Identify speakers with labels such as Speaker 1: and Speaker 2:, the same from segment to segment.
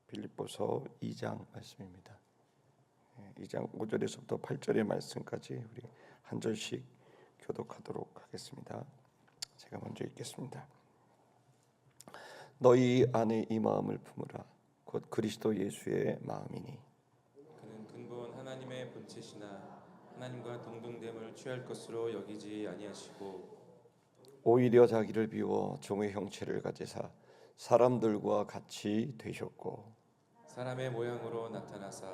Speaker 1: 빌립보서 2장 말씀입니다. 2장 5절에서부터 8절의 말씀까지 우리 한 절씩 교독하도록 하겠습니다. 제가 먼저 읽겠습니다. 너희 안에 이 마음을 품으라. 곧 그리스도 예수의 마음이니
Speaker 2: 그는 근본 하나님의 본체시나 하나님과 동등됨을 취할 것으로 여기지 아니하시고
Speaker 1: 오히려 자기를 비워 종의 형체를 가지사 사람들과 같이 되셨고
Speaker 2: 사람의 모양으로 나타나사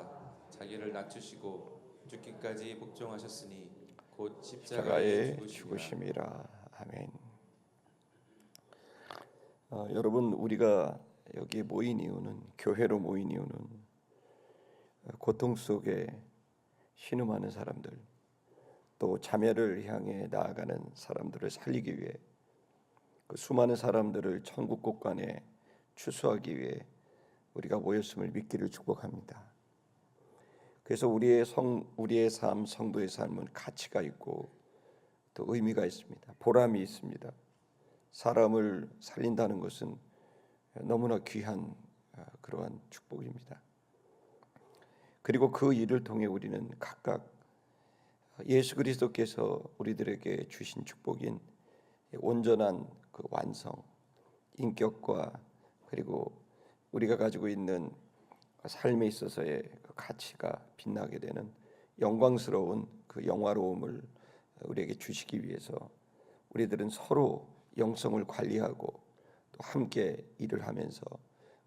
Speaker 2: 자기를 낮추시고 죽기까지 복종하셨으니 곧 십자가에
Speaker 1: 십자가의 죽으심이라. 아멘. 여러분, 우리가 여기 모인 이유는, 교회로 모인 이유는 고통 속에 신음하는 사람들, 또 자매를 향해 나아가는 사람들을 살리기 위해, 그 수많은 사람들을 천국 곳간에 추수하기 위해 우리가 모였음을 믿기를 축복합니다. 그래서 우리의 삶, 성도의 삶은 가치가 있고 또 의미가 있습니다. 보람이 있습니다. 사람을 살린다는 것은 너무나 귀한 그러한 축복입니다. 그리고 그 일을 통해 우리는 각각 예수 그리스도께서 우리들에게 주신 축복인 온전한 그 완성, 인격과 그리고 우리가 가지고 있는 삶에 있어서의 그 가치가 빛나게 되는 영광스러운 그 영화로움을 우리에게 주시기 위해서 우리들은 서로 영성을 관리하고 또 함께 일을 하면서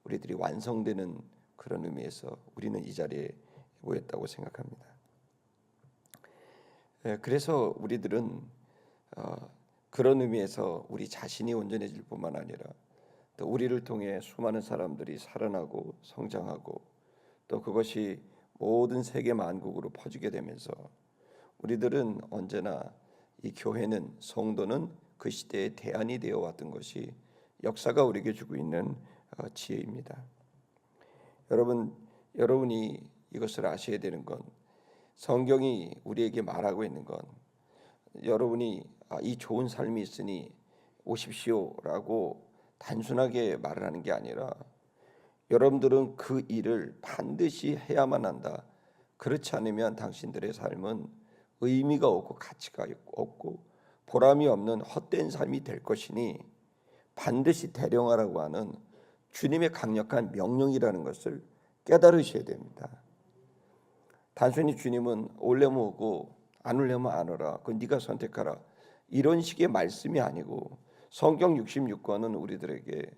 Speaker 1: 우리들이 완성되는 그런 의미에서 우리는 이 자리에 모였다고 생각합니다. 그래서 우리들은 그런 의미에서 우리 자신이 온전해질 뿐만 아니라 또 우리를 통해 수많은 사람들이 살아나고 성장하고 또 그것이 모든 세계 만국으로 퍼지게 되면서 우리들은 언제나 이 교회는, 성도는 그 시대의 대안이 되어 왔던 것이 역사가 우리에게 주고 있는 지혜입니다. 여러분이 이것을 아셔야 되는 건, 성경이 우리에게 말하고 있는 건, 여러분이 이 좋은 삶이 있으니 오십시오라고 단순하게 말을 하는 게 아니라 여러분들은 그 일을 반드시 해야만 한다. 그렇지 않으면 당신들의 삶은 의미가 없고 가치가 없고 보람이 없는 헛된 삶이 될 것이니 반드시 대령하라고 하는 주님의 강력한 명령이라는 것을 깨달으셔야 됩니다. 단순히 주님은 오려면 오고 안 오려면 안 오라. 그건 네가 선택하라. 이런 식의 말씀이 아니고 성경 66권은 우리들에게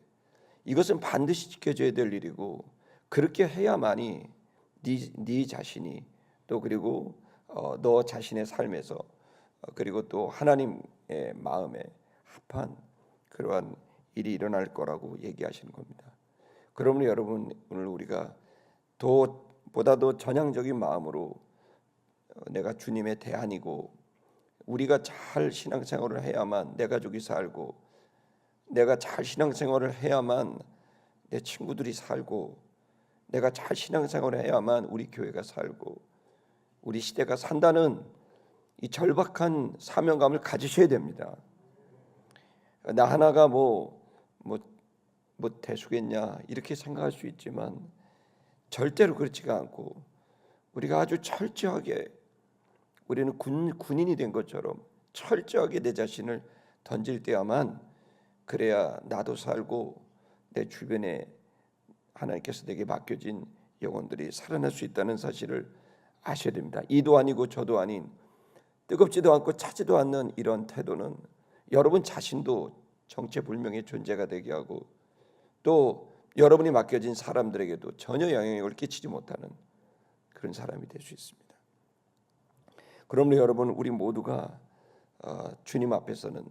Speaker 1: 이것은 반드시 지켜져야 될 일이고 그렇게 해야만이 네 자신이 또 그리고 너 자신의 삶에서 그리고 또 하나님의 마음에 합한 그러한 일이 일어날 거라고 얘기하시는 겁니다. 그러므로 여러분, 오늘 우리가 보다도 전향적인 마음으로 내가 주님의 대안이고 우리가 잘 신앙생활을 해야만 내 가족이 살고 내가 잘 신앙생활을 해야만 내 친구들이 살고 내가 잘 신앙생활을 해야만 우리 교회가 살고 우리 시대가 산다는 이 절박한 사명감을 가지셔야 됩니다. 나 하나가 뭐 대수겠냐 이렇게 생각할 수 있지만 절대로 그렇지가 않고 우리가 아주 철저하게 우리는 군인이 된 것처럼 철저하게 내 자신을 던질 때야만 그래야 나도 살고 내 주변에 하나님께서 내게 맡겨진 영혼들이 살아날 수 있다는 사실을 아셔야 됩니다. 이도 아니고 저도 아닌 뜨겁지도 않고 차지도 않는 이런 태도는 여러분 자신도 정체불명의 존재가 되게 하고 또 여러분이 맡겨진 사람들에게도 전혀 영향력을 끼치지 못하는 그런 사람이 될 수 있습니다. 그러므로 여러분, 우리 모두가 주님 앞에서는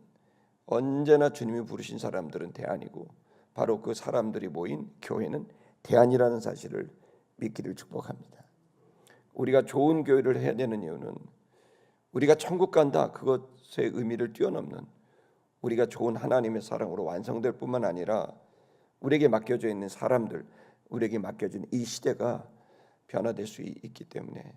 Speaker 1: 언제나 주님이 부르신 사람들은 대안이고 바로 그 사람들이 모인 교회는 대안이라는 사실을 믿기를 축복합니다. 우리가 좋은 교회를 해야 되는 이유는 우리가 천국 간다 그것의 의미를 뛰어넘는 우리가 좋은 하나님의 사랑으로 완성될 뿐만 아니라 우리에게 맡겨져 있는 사람들, 우리에게 맡겨진 이 시대가 변화될 수 있기 때문에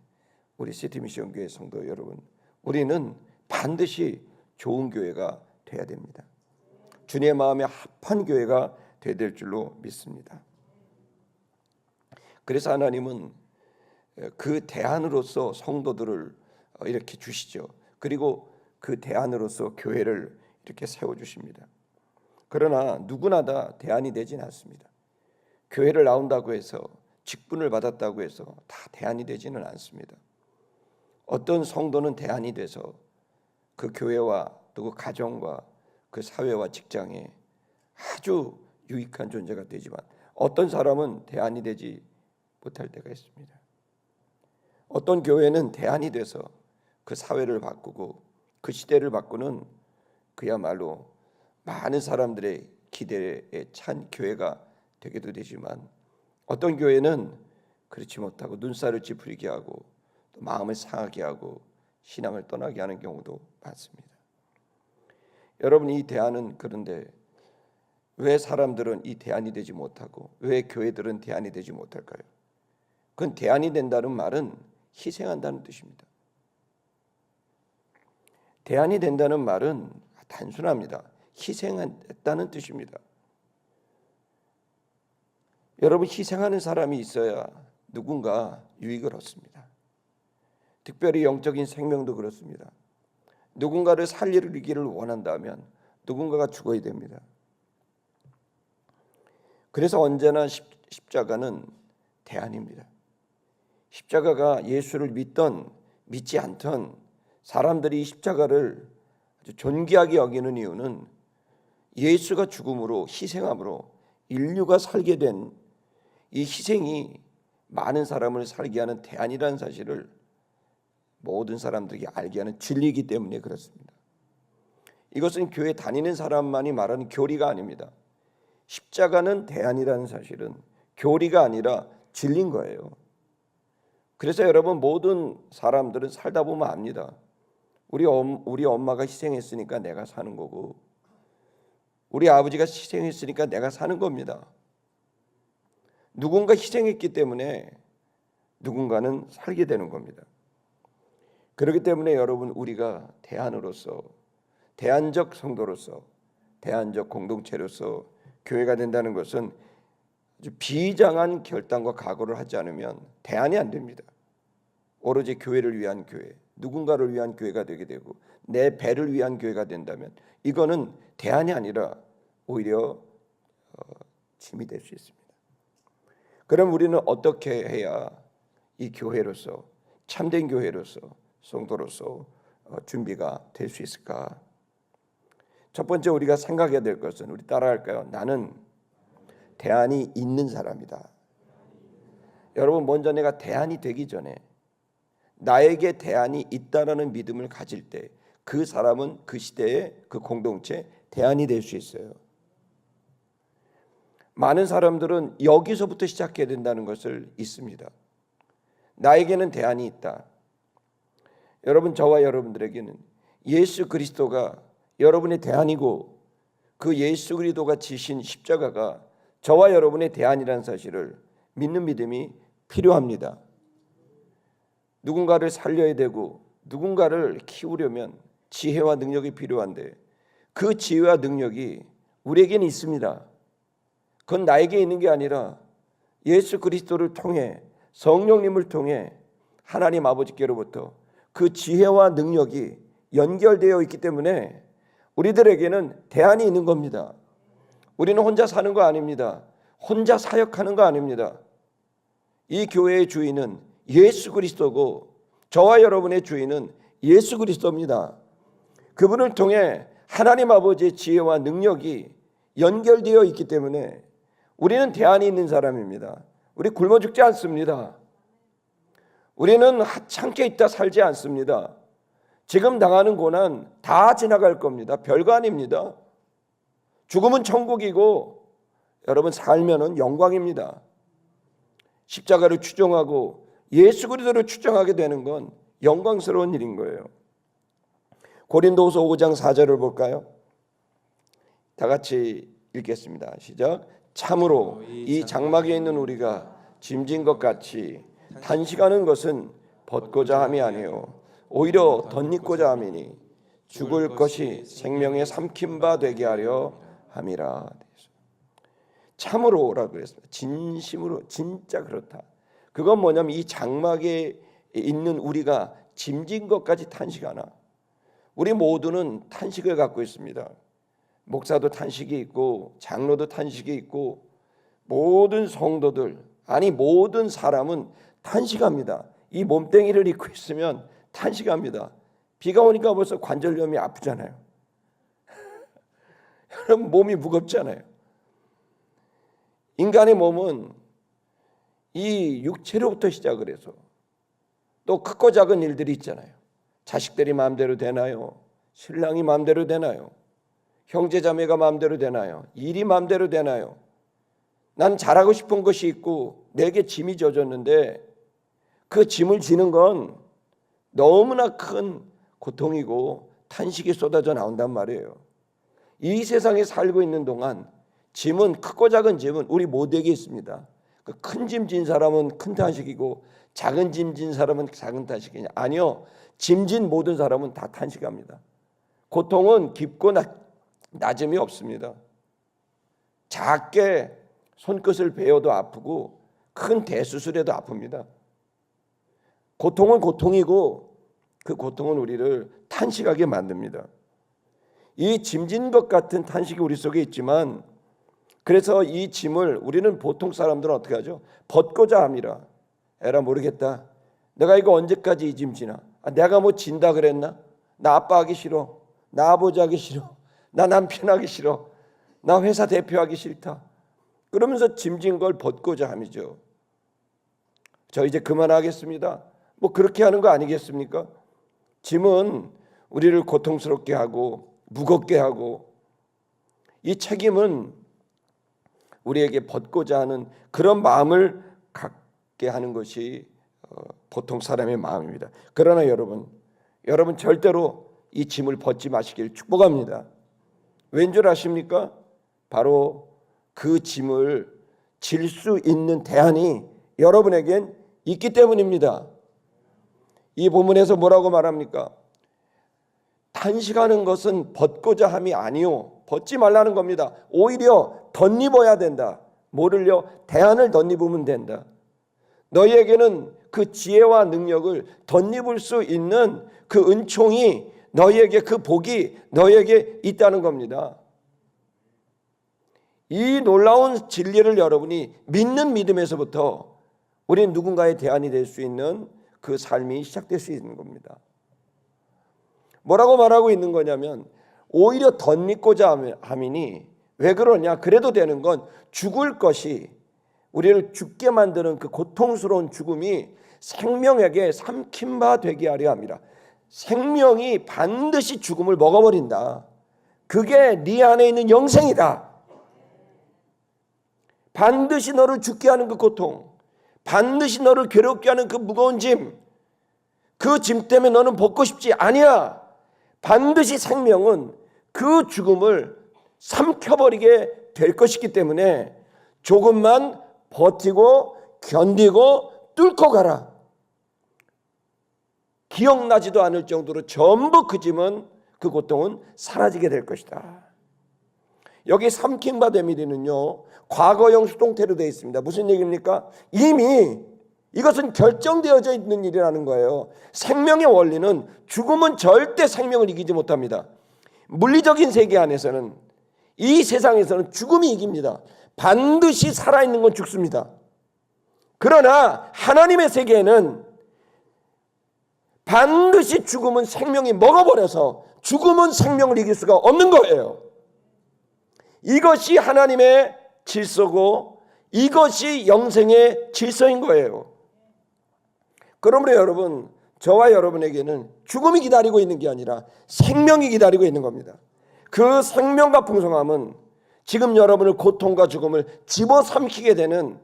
Speaker 1: 우리 시티미션 교회 성도 여러분, 우리는 반드시 좋은 교회가 돼야 됩니다. 주님의 마음에 합한 교회가 되야 될 줄로 믿습니다. 그래서 하나님은 그 대안으로서 성도들을 이렇게 주시죠. 그리고 그 대안으로서 교회를 이렇게 세워주십니다. 그러나 누구나 다 대안이 되진 않습니다. 교회를 나온다고 해서 직분을 받았다고 해서 다 대안이 되지는 않습니다. 어떤 성도는 대안이 돼서 그 교회와 또 그 가정과 그 사회와 직장에 아주 유익한 존재가 되지만 어떤 사람은 대안이 되지 못할 때가 있습니다. 어떤 교회는 대안이 돼서 그 사회를 바꾸고 그 시대를 바꾸는 그야말로 많은 사람들의 기대에 찬 교회가 되기도 되지만 어떤 교회는 그렇지 못하고 눈살을 찌푸리게 하고 또 마음을 상하게 하고 신앙을 떠나게 하는 경우도 많습니다. 여러분, 이 대안은 그런데 왜 사람들은 이 대안이 되지 못하고 왜 교회들은 대안이 되지 못할까요? 그건 대안이 된다는 말은 희생한다는 뜻입니다. 대안이 된다는 말은 단순합니다. 희생했다는 뜻입니다. 여러분, 희생하는 사람이 있어야 누군가 유익을 얻습니다. 특별히 영적인 생명도 그렇습니다. 누군가를 살리기를 원한다면 누군가가 죽어야 됩니다. 그래서 언제나 십자가는 대안입니다. 십자가가 예수를 믿던 믿지 않던 사람들이 이 십자가를 아주 존귀하게 여기는 이유는 예수가 죽음으로 희생함으로 인류가 살게 된 이 희생이 많은 사람을 살게 하는 대안이라는 사실을 모든 사람들에게 알게 하는 진리이기 때문에 그렇습니다. 이것은 교회 다니는 사람만이 말하는 교리가 아닙니다. 십자가는 대안이라는 사실은 교리가 아니라 진리인 거예요. 그래서 여러분, 모든 사람들은 살다 보면 압니다. 우리 엄마가 희생했으니까 내가 사는 거고 우리 아버지가 희생했으니까 내가 사는 겁니다. 누군가 희생했기 때문에 누군가는 살게 되는 겁니다. 그렇기 때문에 여러분, 우리가 대안으로서 대안적 성도로서 대안적 공동체로서 교회가 된다는 것은 아주 비장한 결단과 각오를 하지 않으면 대안이 안 됩니다. 오로지 교회를 위한 교회, 누군가를 위한 교회가 되게 되고 내 배를 위한 교회가 된다면 이거는 대안이 아니라 오히려 짐이 될 수 있습니다. 그럼 우리는 어떻게 해야 이 교회로서 참된 교회로서 성도로서 준비가 될 수 있을까? 첫 번째 우리가 생각해야 될 것은, 우리 따라할까요? 나는 대안이 있는 사람이다. 여러분, 먼저 내가 대안이 되기 전에 나에게 대안이 있다라는 믿음을 가질 때 그 사람은 그 시대에 그 공동체 대안이 될 수 있어요. 많은 사람들은 여기서부터 시작해야 된다는 것을 잊습니다. 나에게는 대안이 있다. 여러분, 저와 여러분들에게는 예수 그리스도가 여러분의 대안이고 그 예수 그리스도가 지신 십자가가 저와 여러분의 대안이라는 사실을 믿는 믿음이 필요합니다. 누군가를 살려야 되고 누군가를 키우려면 지혜와 능력이 필요한데 그 지혜와 능력이 우리에게는 있습니다. 그건 나에게 있는 게 아니라 예수 그리스도를 통해 성령님을 통해 하나님 아버지께로부터 그 지혜와 능력이 연결되어 있기 때문에 우리들에게는 대안이 있는 겁니다. 우리는 혼자 사는 거 아닙니다. 혼자 사역하는 거 아닙니다. 이 교회의 주인은 예수 그리스도고 저와 여러분의 주인은 예수 그리스도입니다. 그분을 통해 하나님 아버지의 지혜와 능력이 연결되어 있기 때문에 우리는 대안이 있는 사람입니다. 우리 굶어 죽지 않습니다. 우리는 하찮게 있다 살지 않습니다. 지금 당하는 고난 다 지나갈 겁니다. 별거 아닙니다. 죽음은 천국이고 여러분, 살면은 영광입니다. 십자가를 추종하고 예수 그리스도를 추종하게 되는 건 영광스러운 일인 거예요. 고린도후서 5장 4절을 볼까요? 다 같이 읽겠습니다. 시작. 참으로 이 장막에 있는 우리가 짐진 것 같이 단식하는 것은 벗고자 함이 아니요 오히려 덧입고자 함이니 죽을 것이 생명의 삼킨 바 되게 하려 함이라. 참으로라고 했습니다. 진심으로, 진짜 그렇다. 그건 뭐냐면 이 장막에 있는 우리가 짐진 것까지 탄식하나. 우리 모두는 탄식을 갖고 있습니다. 목사도 탄식이 있고 장로도 탄식이 있고 모든 성도들, 아니 모든 사람은 탄식합니다. 이 몸뚱이를 입고 있으면 탄식합니다. 비가 오니까 벌써 관절염이 아프잖아요. 여러분 몸이 무겁잖아요. 인간의 몸은 이 육체로부터 시작을 해서 또 크고 작은 일들이 있잖아요. 자식들이 마음대로 되나요? 신랑이 마음대로 되나요? 형제자매가 마음대로 되나요? 일이 마음대로 되나요? 난 잘하고 싶은 것이 있고 내게 짐이 져졌는데 그 짐을 지는 건 너무나 큰 고통이고 탄식이 쏟아져 나온단 말이에요. 이 세상에 살고 있는 동안 짐은, 크고 작은 짐은 우리 모두에게 있습니다. 그 큰 짐 진 사람은 큰 탄식이고 작은 짐 진 사람은 작은 탄식이냐? 아니요. 짐 진 모든 사람은 다 탄식합니다. 고통은 깊고 낮음이 없습니다. 작게 손끝을 베어도 아프고 큰 대수술에도 아픕니다. 고통은 고통이고 그 고통은 우리를 탄식하게 만듭니다. 이 짐진 것 같은 탄식이 우리 속에 있지만, 그래서 이 짐을 우리는 보통 사람들은 어떻게 하죠? 벗고자 합니다. 에라 모르겠다. 내가 이거 언제까지 이 짐 지나? 내가 뭐 진다 그랬나? 나 아빠 하기 싫어. 나 아버지 하기 싫어. 나 남편 하기 싫어. 나 회사 대표하기 싫다. 그러면서 짐진 걸 벗고자 함이죠. 저 이제 그만하겠습니다. 뭐 그렇게 하는 거 아니겠습니까? 짐은 우리를 고통스럽게 하고 무겁게 하고, 이 책임은 우리에게 벗고자 하는 그런 마음을 갖게 하는 것이 보통 사람의 마음입니다. 그러나 여러분 절대로 이 짐을 벗지 마시길 축복합니다. 왠 줄 아십니까? 바로 그 짐을 질 수 있는 대안이 여러분에겐 있기 때문입니다. 이 본문에서 뭐라고 말합니까? 탄식하는 것은 벗고자 함이 아니요, 벗지 말라는 겁니다. 오히려 덧입어야 된다. 뭐를요? 대안을 덧입으면 된다. 너희에게는 그 지혜와 능력을 덧입을 수 있는 그 은총이, 너희에게 그 복이 너희에게 있다는 겁니다. 이 놀라운 진리를 여러분이 믿는 믿음에서부터 우리는 누군가의 대안이 될 수 있는 그 삶이 시작될 수 있는 겁니다. 뭐라고 말하고 있는 거냐면, 오히려 덧입고자 함이니, 왜 그러냐? 그래도 되는 건 죽을 것이, 우리를 죽게 만드는 그 고통스러운 죽음이 생명에게 삼킨 바 되게 하려 합니다. 생명이 반드시 죽음을 먹어버린다. 그게 네 안에 있는 영생이다. 반드시 너를 죽게 하는 그 고통, 반드시 너를 괴롭게 하는 그 무거운 짐, 그 짐 때문에 너는 벗고 싶지 아니야. 반드시 생명은 그 죽음을 삼켜버리게 될 것이기 때문에 조금만 버티고 견디고 뚫고 가라. 기억나지도 않을 정도로 전부 그 짐은, 그 고통은 사라지게 될 것이다. 여기 삼킨 바 되미리는요, 과거형 수동태로 되어 있습니다. 무슨 얘기입니까? 이미 이것은 결정되어져 있는 일이라는 거예요. 생명의 원리는, 죽음은 절대 생명을 이기지 못합니다. 물리적인 세계 안에서는, 이 세상에서는 죽음이 이깁니다. 반드시 살아있는 건 죽습니다. 그러나 하나님의 세계에는 반드시 죽음은 생명이 먹어버려서 죽음은 생명을 이길 수가 없는 거예요. 이것이 하나님의 질서고 이것이 영생의 질서인 거예요. 그러므로 여러분, 저와 여러분에게는 죽음이 기다리고 있는 게 아니라 생명이 기다리고 있는 겁니다. 그 생명과 풍성함은 지금 여러분을 고통과 죽음을 집어삼키게 되는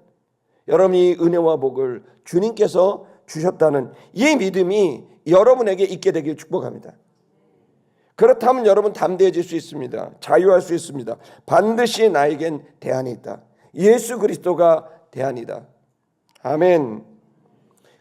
Speaker 1: 여러분이 은혜와 복을 주님께서 주셨다는 이 믿음이 여러분에게 있게 되길 축복합니다. 그렇다면 여러분 담대해질 수 있습니다. 자유할 수 있습니다. 반드시 나에겐 대안이 있다. 예수 그리스도가 대안이다. 아멘.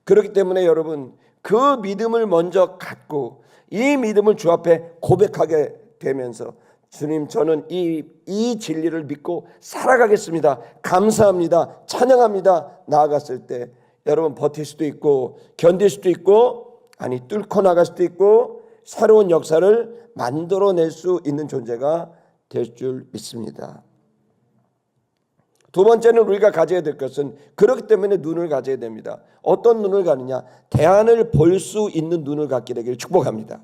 Speaker 1: 그렇기 때문에 여러분, 그 믿음을 먼저 갖고 이 믿음을 주 앞에 고백하게 되면서, 주님, 저는 이 진리를 믿고 살아가겠습니다. 감사합니다. 찬양합니다. 나아갔을 때 여러분 버틸 수도 있고 견딜 수도 있고 아니 뚫고 나갈 수도 있고 새로운 역사를 만들어낼 수 있는 존재가 될 줄 믿습니다. 두 번째는 우리가 가져야 될 것은 그렇기 때문에 눈을 가져야 됩니다. 어떤 눈을 가느냐? 대안을 볼 수 있는 눈을 갖게 되기를 축복합니다.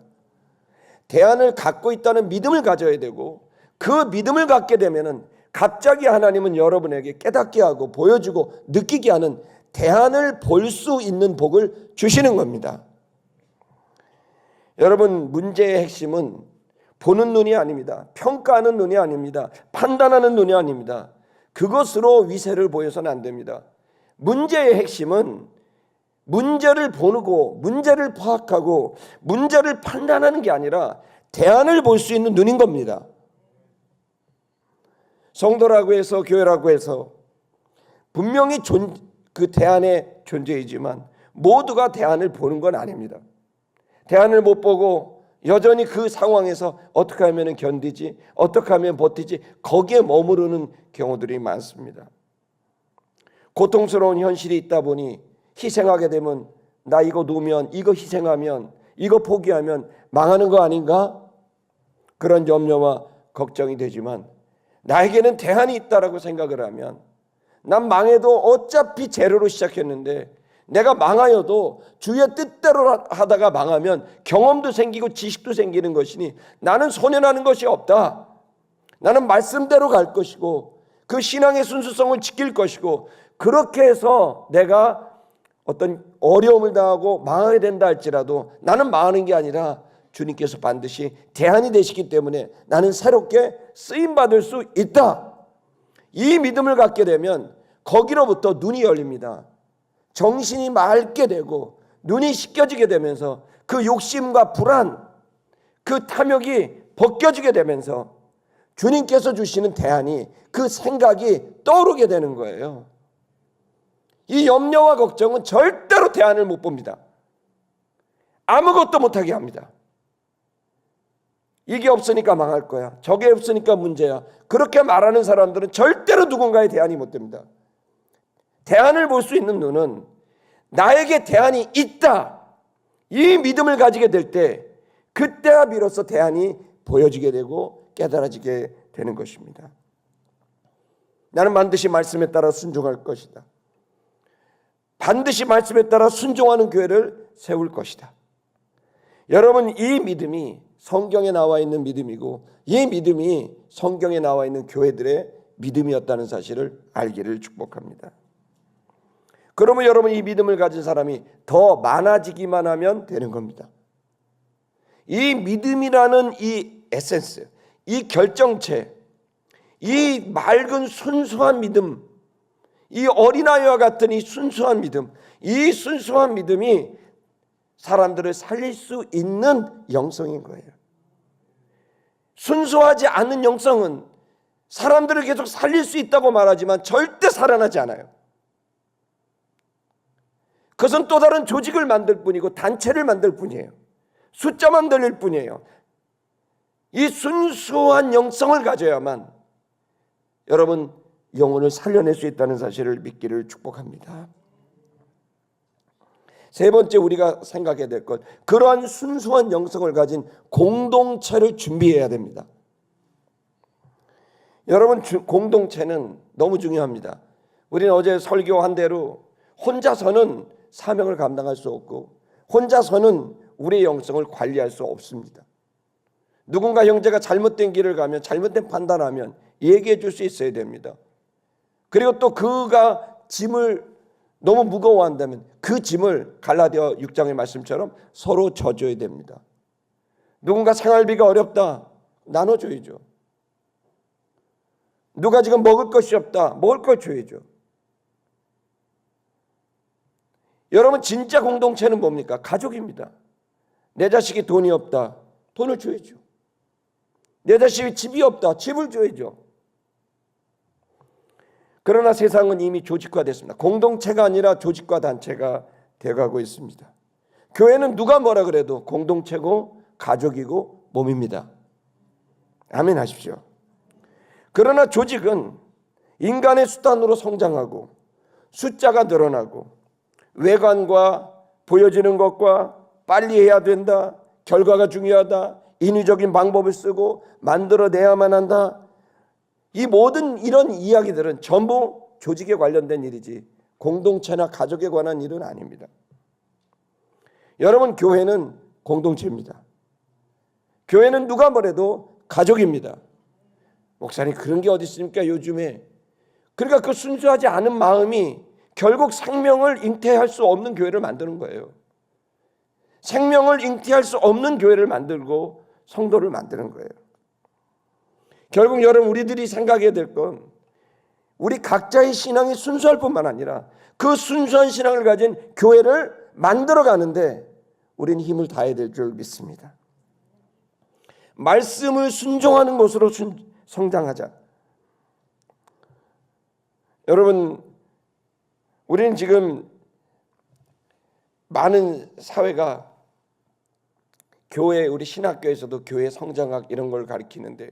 Speaker 1: 대안을 갖고 있다는 믿음을 가져야 되고 그 믿음을 갖게 되면은 갑자기 하나님은 여러분에게 깨닫게 하고 보여주고 느끼게 하는 대안을 볼 수 있는 복을 주시는 겁니다. 여러분 문제의 핵심은 보는 눈이 아닙니다. 평가하는 눈이 아닙니다. 판단하는 눈이 아닙니다. 그것으로 위세를 보여서는 안 됩니다. 문제의 핵심은 문제를 보고 문제를 파악하고 문제를 판단하는 게 아니라 대안을 볼 수 있는 눈인 겁니다. 성도라고 해서 교회라고 해서 분명히 그 대안의 존재이지만 모두가 대안을 보는 건 아닙니다. 대안을 못 보고 여전히 그 상황에서 어떻게 하면 견디지, 어떻게 하면 버티지 거기에 머무르는 경우들이 많습니다. 고통스러운 현실이 있다 보니 희생하게 되면 나 이거 놓으면 이거 희생하면 이거 포기하면 망하는 거 아닌가? 그런 염려와 걱정이 되지만 나에게는 대안이 있다라고 생각을 하면 난 망해도 어차피 제로로 시작했는데 내가 망하여도 주의 뜻대로 하다가 망하면 경험도 생기고 지식도 생기는 것이니 나는 손해나는 것이 없다. 나는 말씀대로 갈 것이고 그 신앙의 순수성을 지킬 것이고 그렇게 해서 내가 어떤 어려움을 당하고 망하게 된다 할지라도 나는 망하는 게 아니라 주님께서 반드시 대안이 되시기 때문에 나는 새롭게 쓰임받을 수 있다. 이 믿음을 갖게 되면 거기로부터 눈이 열립니다. 정신이 맑게 되고 눈이 씻겨지게 되면서 그 욕심과 불안, 그 탐욕이 벗겨지게 되면서 주님께서 주시는 대안이 그 생각이 떠오르게 되는 거예요. 이 염려와 걱정은 절대로 대안을 못 봅니다. 아무것도 못하게 합니다. 이게 없으니까 망할 거야. 저게 없으니까 문제야. 그렇게 말하는 사람들은 절대로 누군가의 대안이 못 됩니다. 대안을 볼 수 있는 눈은 나에게 대안이 있다. 이 믿음을 가지게 될 때 그때야 비로소 대안이 보여지게 되고 깨달아지게 되는 것입니다. 나는 반드시 말씀에 따라 순종할 것이다. 반드시 말씀에 따라 순종하는 교회를 세울 것이다. 여러분 이 믿음이 성경에 나와 있는 믿음이고 이 믿음이 성경에 나와 있는 교회들의 믿음이었다는 사실을 알기를 축복합니다. 그러면 여러분 이 믿음을 가진 사람이 더 많아지기만 하면 되는 겁니다. 이 믿음이라는 이 에센스, 이 결정체, 이 맑은 순수한 믿음, 이 어린아이와 같은 이 순수한 믿음, 이 순수한 믿음이 사람들을 살릴 수 있는 영성인 거예요. 순수하지 않은 영성은 사람들을 계속 살릴 수 있다고 말하지만 절대 살아나지 않아요. 그것은 또 다른 조직을 만들 뿐이고 단체를 만들 뿐이에요. 숫자만 늘릴 뿐이에요. 이 순수한 영성을 가져야만 여러분 영혼을 살려낼 수 있다는 사실을 믿기를 축복합니다. 세 번째 우리가 생각해야 될 것, 그러한 순수한 영성을 가진 공동체를 준비해야 됩니다. 여러분 공동체는 너무 중요합니다. 우리는 어제 설교한 대로 혼자서는 사명을 감당할 수 없고 혼자서는 우리의 영성을 관리할 수 없습니다. 누군가 형제가 잘못된 길을 가면 잘못된 판단하면 얘기해 줄 수 있어야 됩니다. 그리고 또 그가 짐을 너무 무거워한다면 그 짐을 갈라디아 6장의 말씀처럼 서로 져줘야 됩니다. 누군가 생활비가 어렵다, 나눠줘야죠. 누가 지금 먹을 것이 없다, 먹을 걸 줘야죠. 여러분 진짜 공동체는 뭡니까? 가족입니다. 내 자식이 돈이 없다, 돈을 줘야죠. 내 자식이 집이 없다, 집을 줘야죠. 그러나 세상은 이미 조직화됐습니다. 공동체가 아니라 조직과 단체가 되어가고 있습니다. 교회는 누가 뭐라 그래도 공동체고 가족이고 몸입니다. 아멘 하십시오. 그러나 조직은 인간의 수단으로 성장하고 숫자가 늘어나고 외관과 보여지는 것과 빨리 해야 된다, 결과가 중요하다, 인위적인 방법을 쓰고 만들어내야만 한다, 이 모든 이런 이야기들은 전부 조직에 관련된 일이지 공동체나 가족에 관한 일은 아닙니다. 여러분, 교회는 공동체입니다. 교회는 누가 뭐래도 가족입니다. 목사님, 그런 게 어디 있습니까 요즘에? 그러니까 그 순수하지 않은 마음이 결국 생명을 잉태할 수 없는 교회를 만드는 거예요. 생명을 잉태할 수 없는 교회를 만들고 성도를 만드는 거예요. 결국 여러분, 우리들이 생각해야 될 건 우리 각자의 신앙이 순수할 뿐만 아니라 그 순수한 신앙을 가진 교회를 만들어 가는데 우리는 힘을 다해야 될 줄 믿습니다. 말씀을 순종하는 것으로 성장하자. 여러분, 우리는 지금 많은 사회가 교회, 우리 신학교에서도 교회 성장학 이런 걸 가르치는데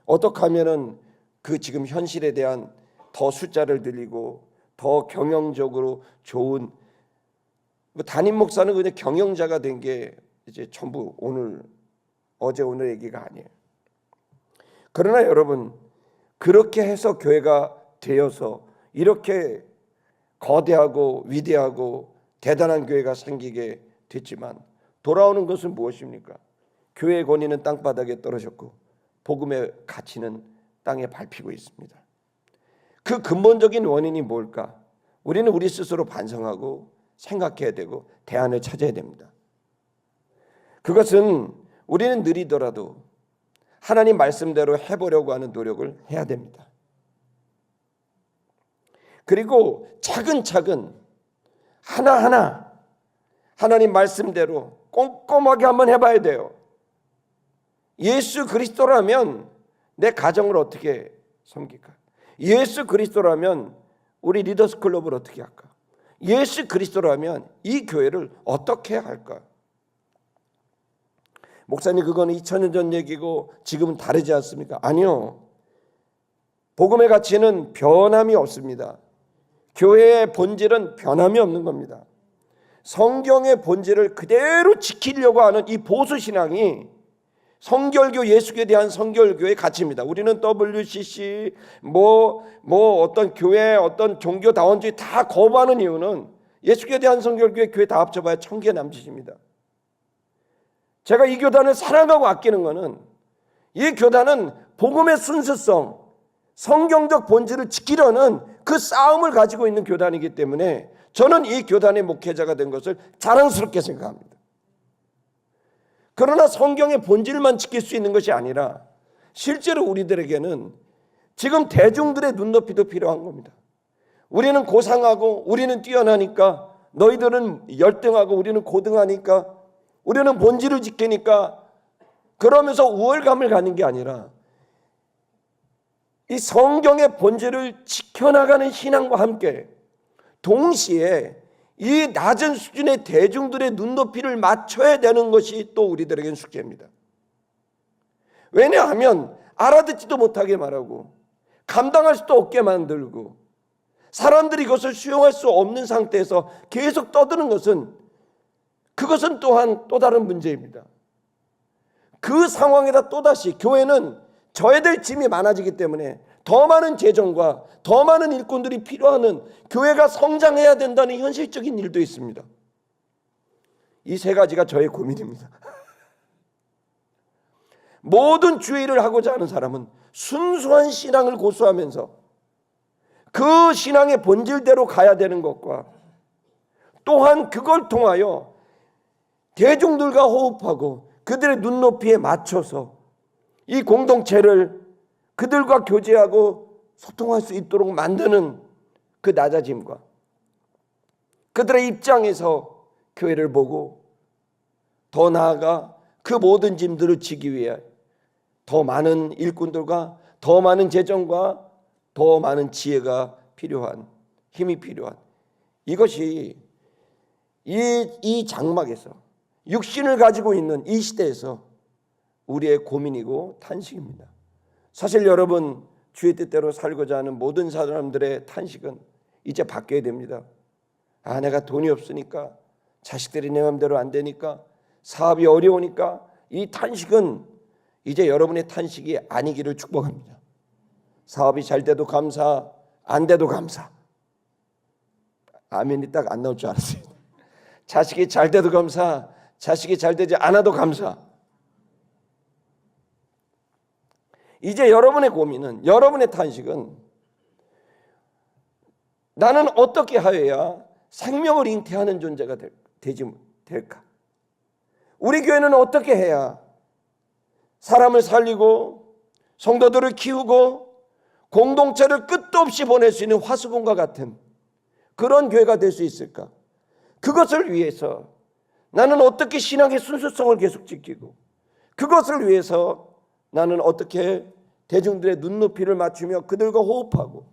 Speaker 1: 어떻게 하면은 그 지금 현실에 대한 더 숫자를 늘리고 더 경영적으로 좋은, 담임 목사는 그냥 경영자가 된 게 이제 전부 어제 오늘 얘기가 아니에요. 그러나 여러분, 그렇게 해서 교회가 되어서 이렇게 거대하고 위대하고 대단한 교회가 생기게 됐지만 돌아오는 것은 무엇입니까? 교회의 권위는 땅바닥에 떨어졌고 복음의 가치는 땅에 밟히고 있습니다. 그 근본적인 원인이 뭘까? 우리는 우리 스스로 반성하고 생각해야 되고 대안을 찾아야 됩니다. 그것은 우리는 느리더라도 하나님 말씀대로 해보려고 하는 노력을 해야 됩니다. 그리고 차근차근 하나하나 하나님 말씀대로 꼼꼼하게 한번 해봐야 돼요. 예수 그리스도라면 내 가정을 어떻게 섬길까? 예수 그리스도라면 우리 리더스 클럽을 어떻게 할까? 예수 그리스도라면 이 교회를 어떻게 할까? 목사님, 그거는 2000년 전 얘기고 지금은 다르지 않습니까? 아니요. 복음의 가치는 변함이 없습니다. 교회의 본질은 변함이 없는 겁니다. 성경의 본질을 그대로 지키려고 하는 이 보수신앙이 성결교, 예수교에 대한 성결교의 가치입니다. 우리는 WCC, 어떤 교회, 어떤 종교다원주의 다 거부하는 이유는 예수교에 대한 성결교회 교회 다 합쳐봐야 1000개 남짓입니다. 제가 이 교단을 사랑하고 아끼는 것은 이 교단은 복음의 순수성, 성경적 본질을 지키려는 그 싸움을 가지고 있는 교단이기 때문에 저는 이 교단의 목회자가 된 것을 자랑스럽게 생각합니다. 그러나 성경의 본질만 지킬 수 있는 것이 아니라 실제로 우리들에게는 지금 대중들의 눈높이도 필요한 겁니다. 우리는 고상하고 우리는 뛰어나니까, 너희들은 열등하고 우리는 고등하니까, 우리는 본질을 지키니까, 그러면서 우월감을 갖는 게 아니라 이 성경의 본질을 지켜나가는 신앙과 함께 동시에 이 낮은 수준의 대중들의 눈높이를 맞춰야 되는 것이 또 우리들에게는 숙제입니다. 왜냐하면 알아듣지도 못하게 말하고 감당할 수도 없게 만들고 사람들이 이것을 수용할 수 없는 상태에서 계속 떠드는 그것은 또한 또 다른 문제입니다. 그 상황에다 또다시 교회는 져야 될 짐이 많아지기 때문에 더 많은 재정과 더 많은 일꾼들이 필요한 교회가 성장해야 된다는 현실적인 일도 있습니다. 이 세 가지가 저의 고민입니다. 모든 주의를 하고자 하는 사람은 순수한 신앙을 고수하면서 그 신앙의 본질대로 가야 되는 것과 또한 그걸 통하여 대중들과 호흡하고 그들의 눈높이에 맞춰서 이 공동체를 그들과 교제하고 소통할 수 있도록 만드는 그 낮아짐과 그들의 입장에서 교회를 보고 더 나아가 그 모든 짐들을 지기 위해 더 많은 일꾼들과 더 많은 재정과 더 많은 지혜가 필요한, 힘이 필요한, 이것이 이 장막에서 육신을 가지고 있는 이 시대에서 우리의 고민이고 탄식입니다. 사실 여러분, 주의 뜻대로 살고자 하는 모든 사람들의 탄식은 이제 바뀌어야 됩니다. 내가 돈이 없으니까, 자식들이 내 마음대로 안 되니까, 사업이 어려우니까, 이 탄식은 이제 여러분의 탄식이 아니기를 축복합니다. 사업이 잘 돼도 감사, 안 돼도 감사. 아멘이 딱 안 나올 줄 알았어요. 자식이 잘 돼도 감사, 자식이 잘 되지 않아도 감사. 이제 여러분의 고민은, 여러분의 탄식은 나는 어떻게 하여야 생명을 잉태하는 존재가 될까? 우리 교회는 어떻게 해야 사람을 살리고 성도들을 키우고 공동체를 끝도 없이 보낼 수 있는 화수분과 같은 그런 교회가 될 수 있을까? 그것을 위해서 나는 어떻게 신앙의 순수성을 계속 지키고, 그것을 위해서 나는 어떻게 대중들의 눈높이를 맞추며 그들과 호흡하고,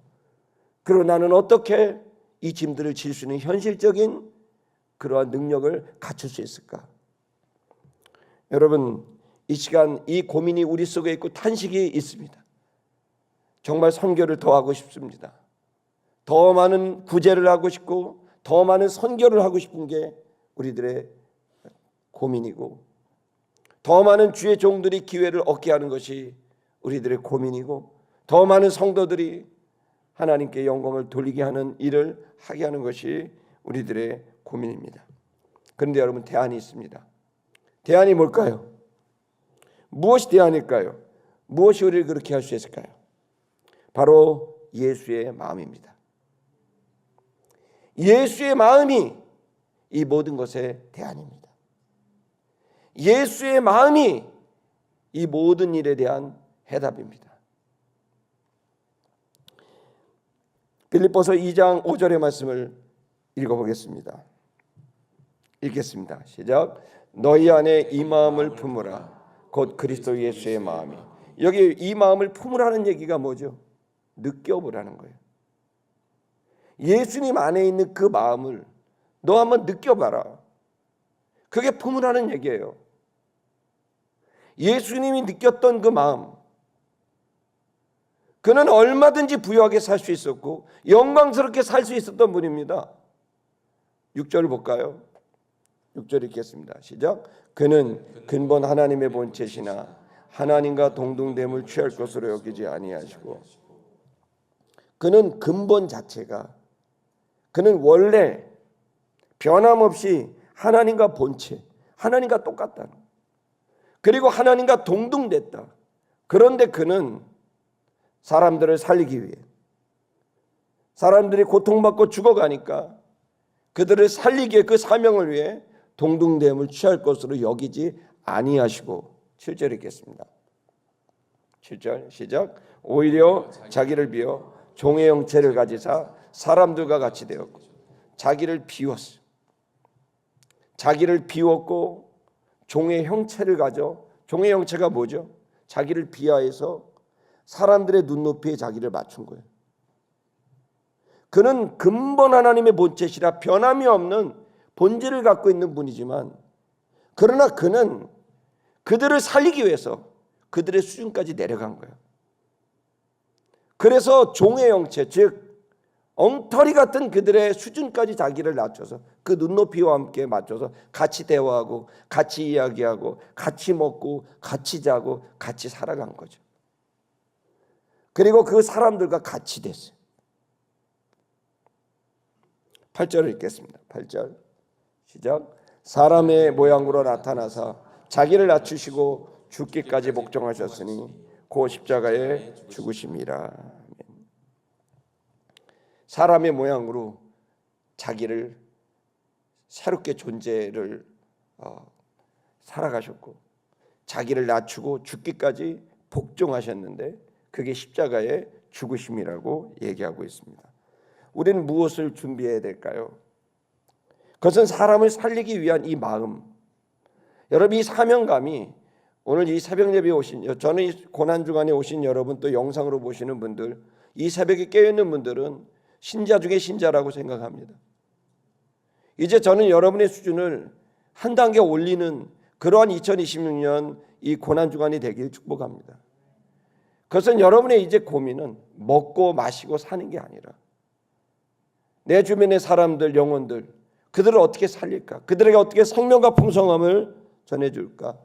Speaker 1: 그리고 나는 어떻게 이 짐들을 질 수 있는 현실적인 그러한 능력을 갖출 수 있을까? 여러분, 이 시간 이 고민이 우리 속에 있고 탄식이 있습니다. 정말 선교를 더 하고 싶습니다. 더 많은 구제를 하고 싶고 더 많은 선교를 하고 싶은 게 우리들의 고민이고, 더 많은 주의 종들이 기회를 얻게 하는 것이 우리들의 고민이고, 더 많은 성도들이 하나님께 영광을 돌리게 하는 일을 하게 하는 것이 우리들의 고민입니다. 그런데 여러분, 대안이 있습니다. 대안이 뭘까요? 무엇이 대안일까요? 무엇이 우리를 그렇게 할 수 있을까요? 바로 예수의 마음입니다. 예수의 마음이 이 모든 것의 대안입니다. 예수의 마음이 이 모든 일에 대한 해답입니다. 빌립보서 2장 5절의 말씀을 읽어보겠습니다. 읽겠습니다. 시작. 너희 안에 이 마음을 품으라. 곧 그리스도 예수의 마음이. 여기 이 마음을 품으라는 얘기가 뭐죠? 느껴보라는 거예요. 예수님 안에 있는 그 마음을 너 한번 느껴봐라. 그게 품으라는 얘기예요. 예수님이 느꼈던 그 마음, 그는 얼마든지 부유하게 살 수 있었고 영광스럽게 살 수 있었던 분입니다. 6절을 볼까요? 6절 읽겠습니다. 시작. 그는 근본 하나님의 본체시나 하나님과 동등됨을 취할 것으로 여기지 아니하시고, 그는 근본 자체가, 그는 원래 변함없이 하나님과 본체, 하나님과 똑같다. 그리고 하나님과 동등됐다. 그런데 그는 사람들을 살리기 위해, 사람들이 고통받고 죽어가니까 그들을 살리기 위해, 그 사명을 위해 동등됨을 취할 것으로 여기지 아니하시고. 7절 읽겠습니다. 7절 시작. 오히려 자기를 비워 종의 형체를 가지사 사람들과 같이 되었고. 자기를 비웠어요. 자기를 비웠고 종의 형체를 가져. 종의 형체가 뭐죠? 자기를 비하해서 사람들의 눈높이에 자기를 맞춘 거예요. 그는 근본 하나님의 본체시라 변함이 없는 본질을 갖고 있는 분이지만, 그러나 그는 그들을 살리기 위해서 그들의 수준까지 내려간 거예요. 그래서 종의 형체, 즉 엉터리 같은 그들의 수준까지 자기를 낮춰서 그 눈높이와 함께 맞춰서 같이 대화하고 같이 이야기하고 같이 먹고 같이 자고 같이 살아간 거죠. 그리고 그 사람들과 같이 됐어요. 8절을 읽겠습니다. 8절 시작. 사람의 모양으로 나타나사 자기를 낮추시고 죽기까지 복종하셨으니 그 십자가에 죽으심이라. 사람의 모양으로 자기를 새롭게 존재를 살아가셨고 자기를 낮추고 죽기까지 복종하셨는데 그게 십자가의 죽으심이라고 얘기하고 있습니다. 우리는 무엇을 준비해야 될까요? 그것은 사람을 살리기 위한 이 마음. 여러분, 이 사명감이 오늘 이 새벽 예배에 오신, 저는 이 고난주간에 오신 여러분, 또 영상으로 보시는 분들, 이 새벽에 깨어있는 분들은 신자 중에 신자라고 생각합니다. 이제 저는 여러분의 수준을 한 단계 올리는 그러한 2026년 이 고난주간이 되길 축복합니다. 그것은 여러분의 이제 고민은 먹고 마시고 사는 게 아니라 내 주변의 사람들, 영혼들, 그들을 어떻게 살릴까? 그들에게 어떻게 생명과 풍성함을 전해줄까?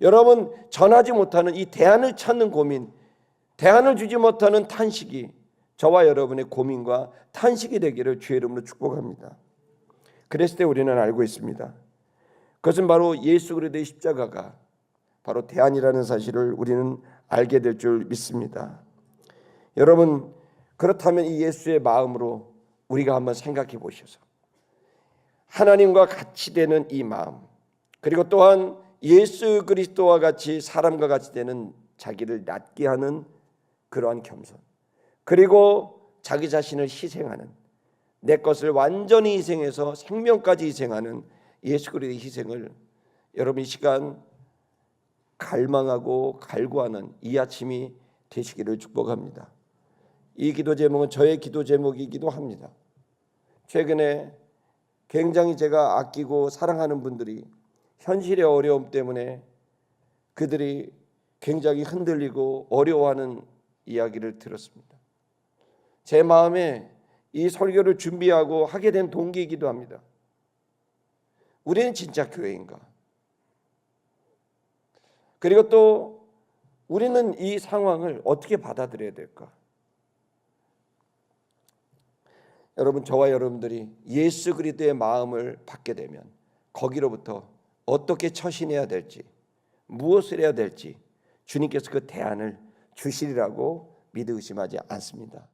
Speaker 1: 여러분, 전하지 못하는 이 대안을 찾는 고민, 대안을 주지 못하는 탄식이 저와 여러분의 고민과 탄식이 되기를 주의 이름으로 축복합니다. 그랬을 때 우리는 알고 있습니다. 그것은 바로 예수 그리스도의 십자가가 바로 대안이라는 사실을 우리는 알게 될 줄 믿습니다. 여러분, 그렇다면 이 예수의 마음으로 우리가 한번 생각해 보셔서 하나님과 같이 되는 이 마음, 그리고 또한 예수 그리스도와 같이 사람과 같이 되는 자기를 낮게 하는 그러한 겸손, 그리고 자기 자신을 희생하는, 내 것을 완전히 희생해서 생명까지 희생하는 예수 그리스도의 희생을 여러분 이 시간 갈망하고 갈구하는 이 아침이 되시기를 축복합니다. 이 기도 제목은 저의 기도 제목이기도 합니다. 최근에 굉장히 제가 아끼고 사랑하는 분들이 현실의 어려움 때문에 그들이 굉장히 흔들리고 어려워하는 이야기를 들었습니다. 제 마음에 이 설교를 준비하고 하게 된 동기이기도 합니다. 우리는 진짜 교회인가? 그리고 또 우리는 이 상황을 어떻게 받아들여야 될까? 여러분, 저와 여러분들이 예수 그리스도의 마음을 받게 되면 거기로부터 어떻게 처신해야 될지, 무엇을 해야 될지 주님께서 그 대안을 주시리라고 믿어 의심하지 않습니다.